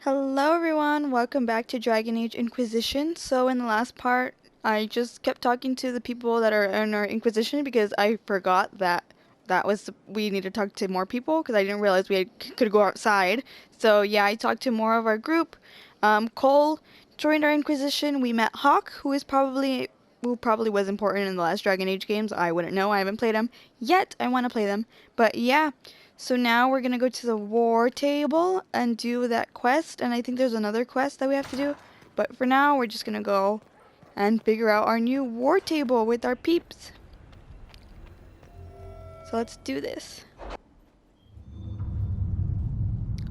Hello everyone, welcome back to Dragon Age Inquisition. So in the last part, I just kept talking to the people that are in our Inquisition because I forgot that we need to talk to more people because I didn't realize could go outside. So yeah, I talked to more of our group. Cole joined our Inquisition. We met Hawk, who probably was important in the last Dragon Age games. I wouldn't know. I haven't played them yet. I want to play them, but yeah. So now we're gonna go to the war table and do that quest, and I think there's another quest that we have to do. But for now, we're just gonna go and figure out our new war table with our peeps. So let's do this.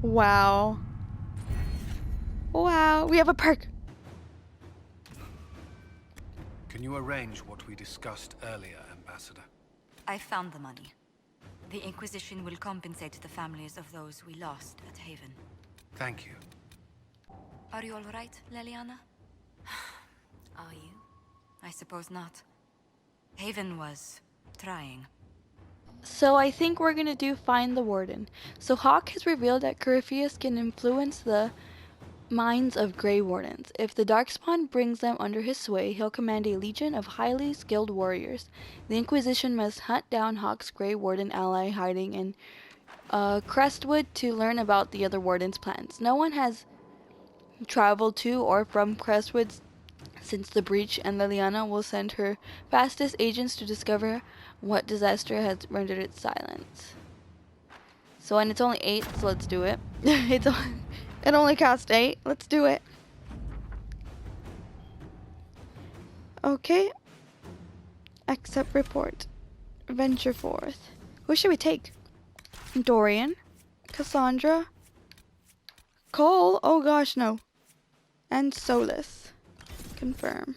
Wow. Wow, we have a perk. Can you arrange what we discussed earlier, Ambassador? I found the money. The Inquisition will compensate the families of those we lost at Haven. Thank you. Are you all right, Leliana? Are you? I suppose not. Haven was trying. So I think we're gonna do find the warden. So Hawk has revealed that Corypheus can influence the minds of Grey Wardens. If the Darkspawn brings them under his sway, he'll command a legion of highly skilled warriors. The Inquisition must hunt down Hawk's Grey Warden ally hiding in Crestwood to learn about the other Warden's plans. No one has traveled to or from Crestwood since the breach, and Liliana will send her fastest agents to discover what disaster has rendered it silent. So, and it's only 8, so let's do it. It only cost 8. Let's do it. Okay. Accept report. Venture forth. Who should we take? Dorian? Cassandra? Cole? Oh gosh, no. And Solus. Confirm.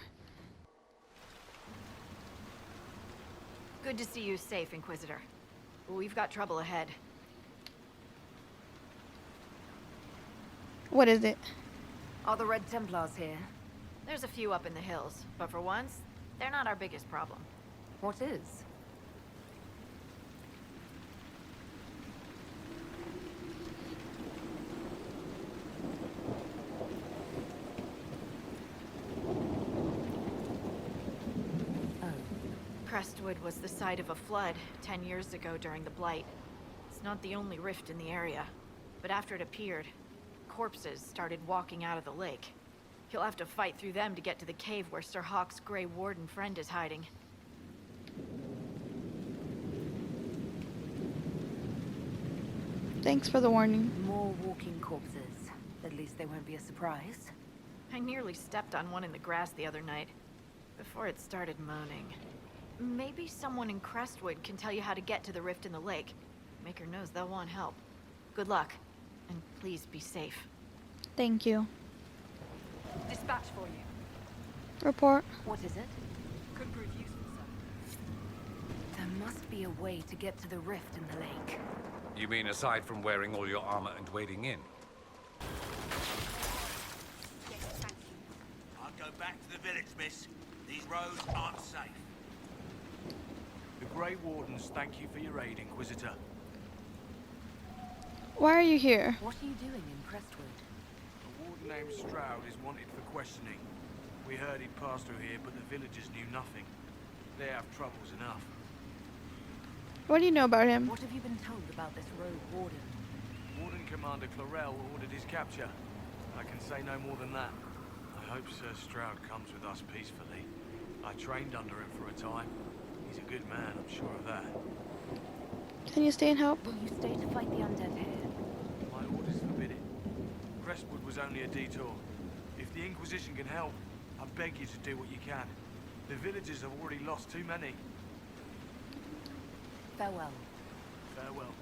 Good to see you safe, Inquisitor. We've got trouble ahead. What is it? All the Red Templars here. There's a few up in the hills, but for once, they're not our biggest problem. What is? Crestwood was the site of a flood 10 years ago during the Blight. It's not the only rift in the area, but after it appeared, corpses started walking out of the lake. You'll have to fight through them to get to the cave where Sir Hawk's Grey Warden friend is hiding. Thanks for the warning. More walking corpses. At least they won't be a surprise. I nearly stepped on one in the grass the other night, before it started moaning. Maybe someone in Crestwood can tell you how to get to the rift in the lake. Maker knows they'll want help. Good luck, and please be safe. Thank you. Dispatch for you. Report. What is it? Could prove useful, sir. There must be a way to get to the rift in the lake. You mean aside from wearing all your armor and wading in? I'll go back to the village, miss. These roads aren't safe. The Grey Wardens thank you for your aid, Inquisitor. Why are you here? What are you doing in Crestwood? A warden named Stroud is wanted for questioning. We heard he'd passed through here, but the villagers knew nothing. They have troubles enough. What do you know about him? What have you been told about this rogue warden? Warden Commander Clarel ordered his capture. I can say no more than that. I hope Sir Stroud comes with us peacefully. I trained under him for a time. He's a good man, I'm sure of that. Can you stay and help? Will you stay to fight the undead here? My orders forbid it. Crestwood was only a detour. If the Inquisition can help, I beg you to do what you can. The villagers have already lost too many. Farewell. Farewell.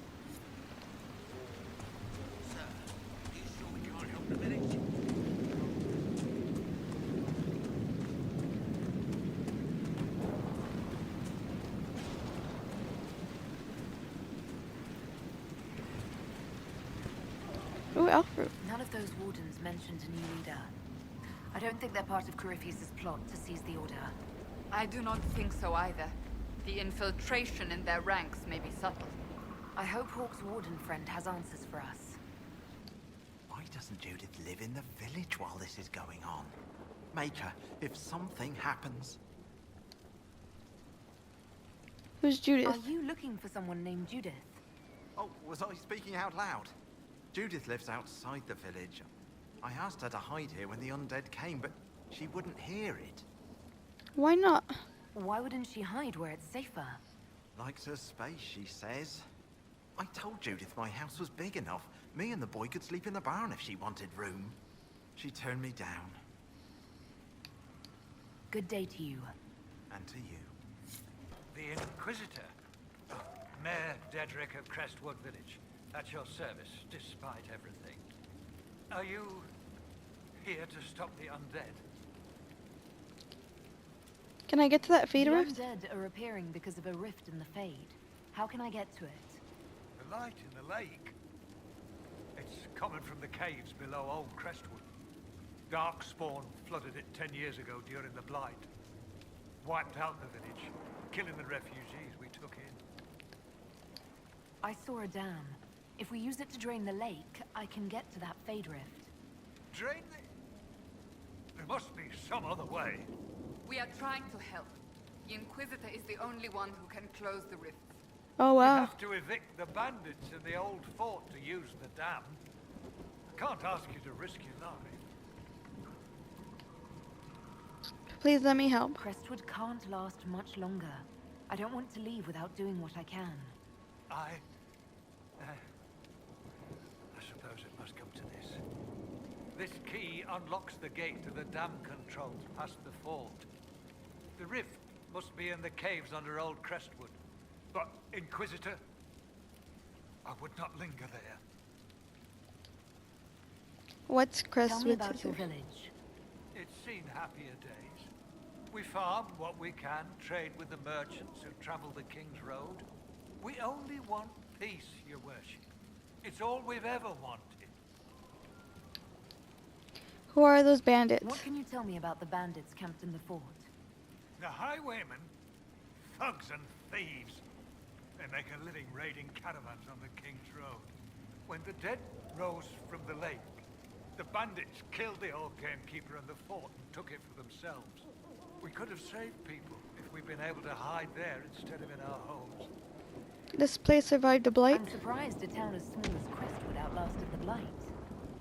Sir, you sure we can't help the village? Ooh, Alfred. None of those wardens mentioned a new leader. I don't think they're part of Corypheus' plot to seize the Order. I do not think so either. The infiltration in their ranks may be subtle. I hope Hawk's warden friend has answers for us. Why doesn't doesn't Judith live in the village while this is going on? Make her, if something happens. Who's Judith? Are you looking for someone named Judith? Oh, was I speaking out loud? Judith lives outside the village. I asked her to hide here when the undead came, but she wouldn't hear it. Why not? Why wouldn't she hide where it's safer? Likes her space, she says. I told Judith my house was big enough. Me and the boy could sleep in the barn if she wanted room. She turned me down. Good day to you. And to you. The Inquisitor. Oh, Mayor Dedrick of Crestwood Village. At your service, despite everything. Are you here to stop the undead? Can I get to that The fade rift? undead are appearing because of a rift in the Fade. How can I get to it? The light in the lake. It's coming from the caves below Old Crestwood. Darkspawn flooded it 10 years ago during the Blight. Wiped out the village, killing the refugees we took in. I saw a dam. If we use it to drain the lake, I can get to that Fade rift. Drain the... There must be some other way. We are trying to help. The Inquisitor is the only one who can close the rifts. Oh We wow. have to evict the bandits in the old fort to use the dam. I can't ask you to risk your life. Please let me help. Crestwood can't last much longer. I don't want to leave without doing what I can. I suppose it must come to this. This key unlocks the gate to the dam controls past the fort. The rift must be in the caves under Old Crestwood. But, Inquisitor, I would not linger there. What's Tell me Crestwood about to your do? village. It's seen happier days. We farm what we can, trade with the merchants who travel the King's Road. We only want peace, your worship. It's all we've ever wanted. Who are those bandits? What can you tell me about the bandits camped in the fort? The highwaymen, thugs and thieves. They make a living raiding caravans on the King's Road. When the dead rose from the lake, the bandits killed the old gamekeeper and the fort and took it for themselves. We could have saved people if we'd been able to hide there instead of in our homes. This place survived the blight? I'm surprised a town as small as Crestwood outlasted the Blight.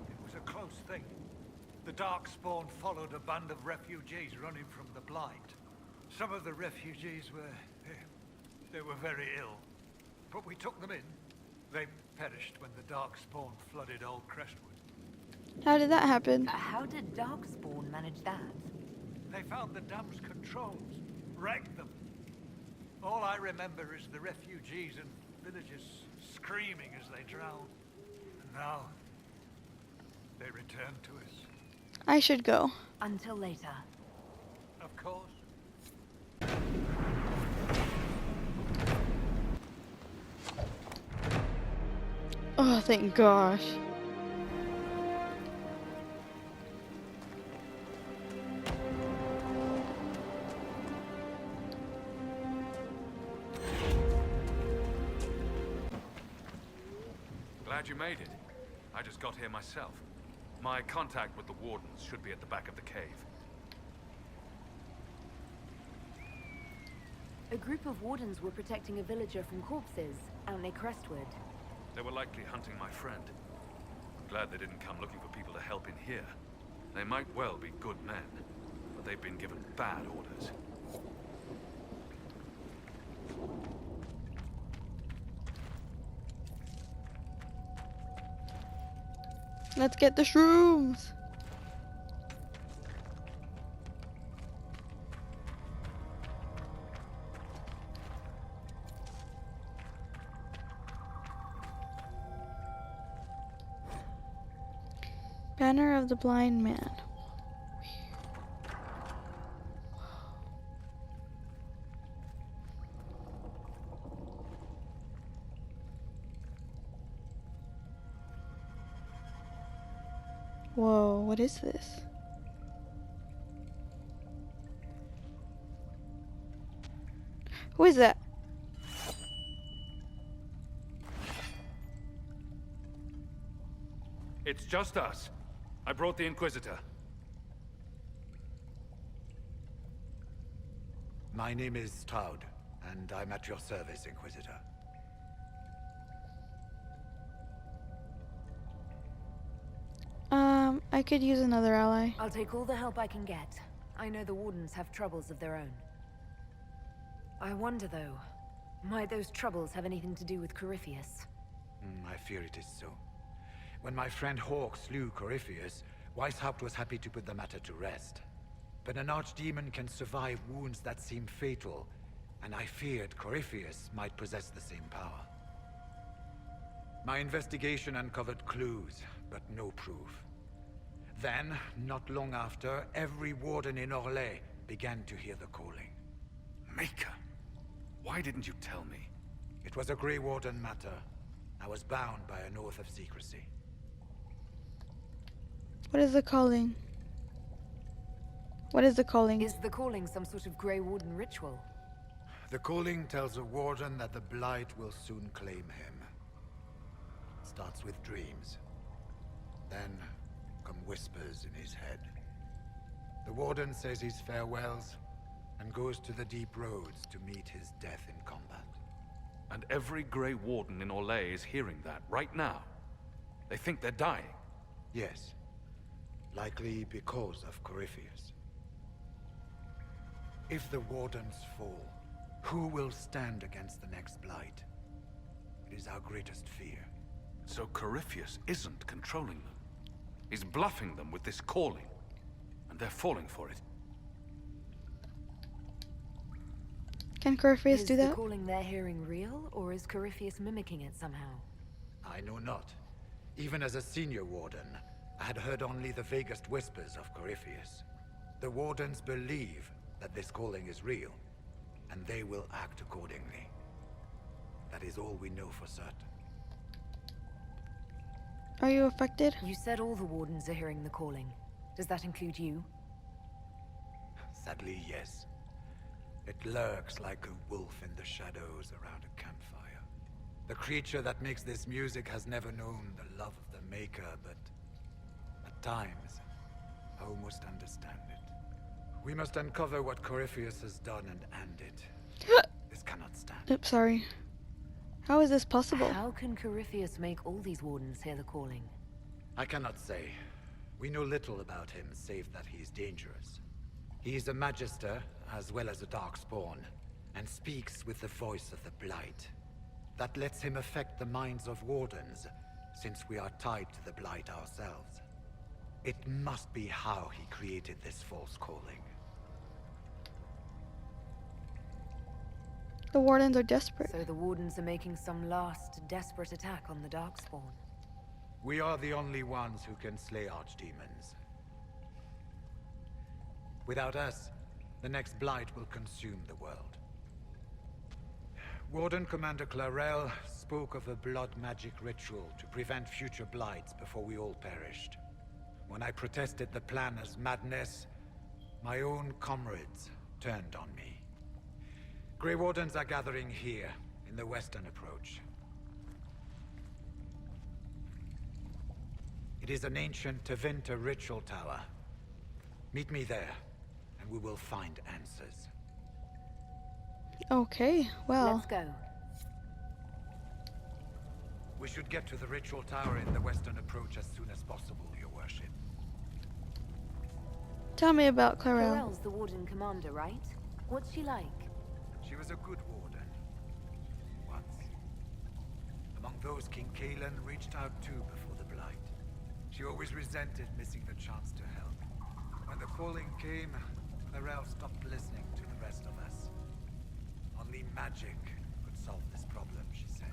It was a close thing. The Darkspawn followed a band of refugees running from the Blight. Some of the refugees they were very ill. But we took them in. They perished when the Darkspawn flooded Old Crestwood. How did that happen? How did Darkspawn manage that? They found the dam's controls, wrecked them. All I remember is the refugees and villagers screaming as they drowned. And now, they return to us. I should go. Until later. Of course. Oh, thank gosh. Glad you made it. I just got here myself. My contact with the wardens should be at the back of the cave. A group of wardens were protecting a villager from corpses out near Crestwood. They were likely hunting my friend. I'm glad they didn't come looking for people to help in here. They might well be good men, but they've been given bad orders. Let's get the shrooms. Banner of the Blind Man. Whoa, what is this? Who is that? It's just us. I brought the Inquisitor. My name is Stroud, and I'm at your service, Inquisitor. I could use another ally. I'll take all the help I can get. I know the Wardens have troubles of their own. I wonder, though, might those troubles have anything to do with Corypheus? I fear it is so. When my friend Hawke slew Corypheus, Weishaupt was happy to put the matter to rest. But an archdemon can survive wounds that seem fatal, and I feared Corypheus might possess the same power. My investigation uncovered clues, but no proof. Then, not long after, every warden in Orlais began to hear the calling. Maker, why didn't you tell me? It was a Grey Warden matter. I was bound by an oath of secrecy. What is the calling? What is the calling? Is the calling some sort of Grey Warden ritual? The calling tells a warden that the Blight will soon claim him. Starts with dreams. Then come whispers in his head. The warden says his farewells and goes to the deep roads to meet his death in combat. And every Grey Warden in Orlais is hearing that right now. They think they're dying. Yes. Likely because of Corypheus. If the Wardens fall, who will stand against the next Blight? It is our greatest fear. So Corypheus isn't controlling them. He's bluffing them with this calling. And they're falling for it. Can Corypheus Is do the that? calling they're hearing real, or is Corypheus mimicking it somehow? I know not. Even as a senior warden, I had heard only the vaguest whispers of Corypheus. The Wardens believe that this calling is real, and they will act accordingly. That is all we know for certain. Are you affected? You said all the Wardens are hearing the calling. Does that include you? Sadly, yes. It lurks like a wolf in the shadows around a campfire. The creature that makes this music has never known the love of the Maker, but at times, I almost understand it. We must uncover what Corypheus has done and end it. This cannot stand. Oops, sorry. How is this possible? How can Corypheus make all these Wardens hear the calling? I cannot say. We know little about him, save that he is dangerous. He is a Magister, as well as a Darkspawn, and speaks with the voice of the Blight. That lets him affect the minds of Wardens, since we are tied to the Blight ourselves. It must be how he created this false calling. The Wardens are desperate. So the Wardens are making some last, desperate attack on the Darkspawn. We are the only ones who can slay archdemons. Without us, the next Blight will consume the world. Warden Commander Clarel spoke of a blood magic ritual to prevent future Blights before we all perished. When I protested the plan as madness, my own comrades turned on me. Grey Wardens are gathering here, in the western approach. It is an ancient Tevinter ritual tower. Meet me there, and we will find answers. Okay, well. Let's go. We should get to the ritual tower in the western approach as soon as possible, Your Worship. Tell me about Clarel. Clarel's the Warden Commander, right? What's she like? She was a good warden. Once. Among those King Cailan reached out to before the Blight. She always resented missing the chance to help. When the calling came, Clarel stopped listening to the rest of us. Only magic could solve this problem, she said.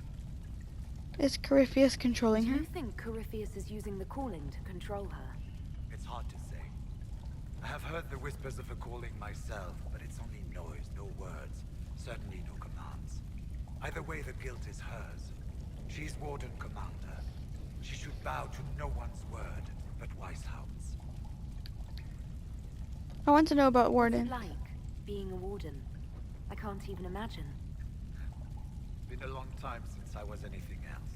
Is Corypheus controlling Do her? you think Corypheus is using the calling to control her? It's hard to say. I have heard the whispers of the calling myself, but it's only noise, no words. Certainly no commands. Either way, the guilt is hers. She's Warden Commander. She should bow to no one's word but Weishaupt's. I want to know about Warden. What's it like, being a Warden? I can't even imagine. Been a long time since I was anything else.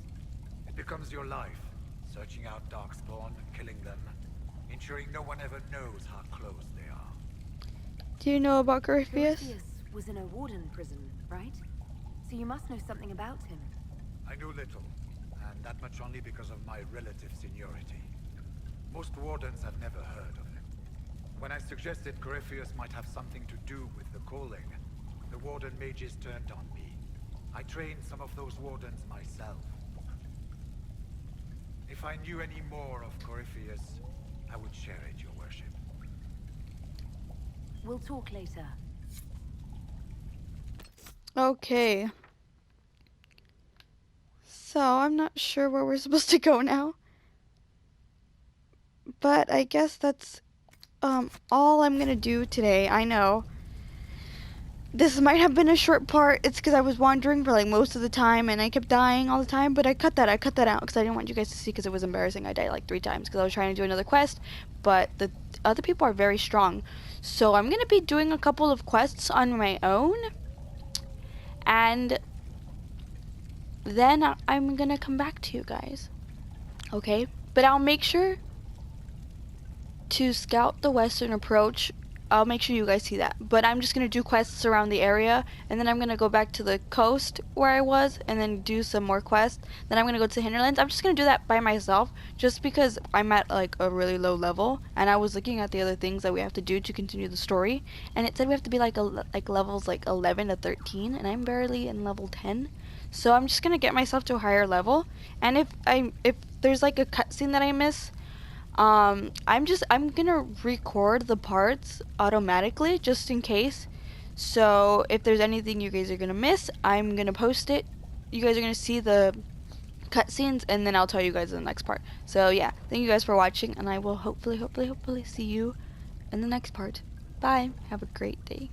It becomes your life, searching out Darkspawn, killing them, ensuring no one ever knows how close they are. Do you know about Corypheus? Corypheus was in a warden prison, right? So you must know something about him. I knew little, and that much only because of my relative seniority. Most wardens have never heard of him. When I suggested Corypheus might have something to do with the calling, the warden mages turned on me. I trained some of those wardens myself. If I knew any more of Corypheus, I would share it, your worship. We'll talk later. Okay. So, I'm not sure where we're supposed to go now. But I guess that's all I'm gonna do today. I know this might have been a short part. It's because I was wandering for like most of the time and I kept dying all the time, but I cut that out because I didn't want you guys to see because it was embarrassing. I died like 3 times because I was trying to do another quest, but the other people are very strong. So I'm gonna be doing a couple of quests on my own, and then I'm gonna come back to you guys. Okay? But I'll make sure to scout the western approach. I'll make sure you guys see that. But I'm just going to do quests around the area, and then I'm going to go back to the coast where I was, and then do some more quests. Then I'm going to go to the hinterlands. I'm just going to do that by myself, just because I'm at like a really low level, and I was looking at the other things that we have to do to continue the story, and it said we have to be like levels like 11 to 13, and I'm barely in level 10. So I'm just going to get myself to a higher level, and if there's like a cutscene that I miss, I'm gonna record the parts automatically just in case. So if there's anything you guys are gonna miss, I'm gonna post it. You guys are gonna see the cutscenes, and then I'll tell you guys in the next part. So yeah, thank you guys for watching, and I will hopefully see you in the next part. Bye. Have a great day.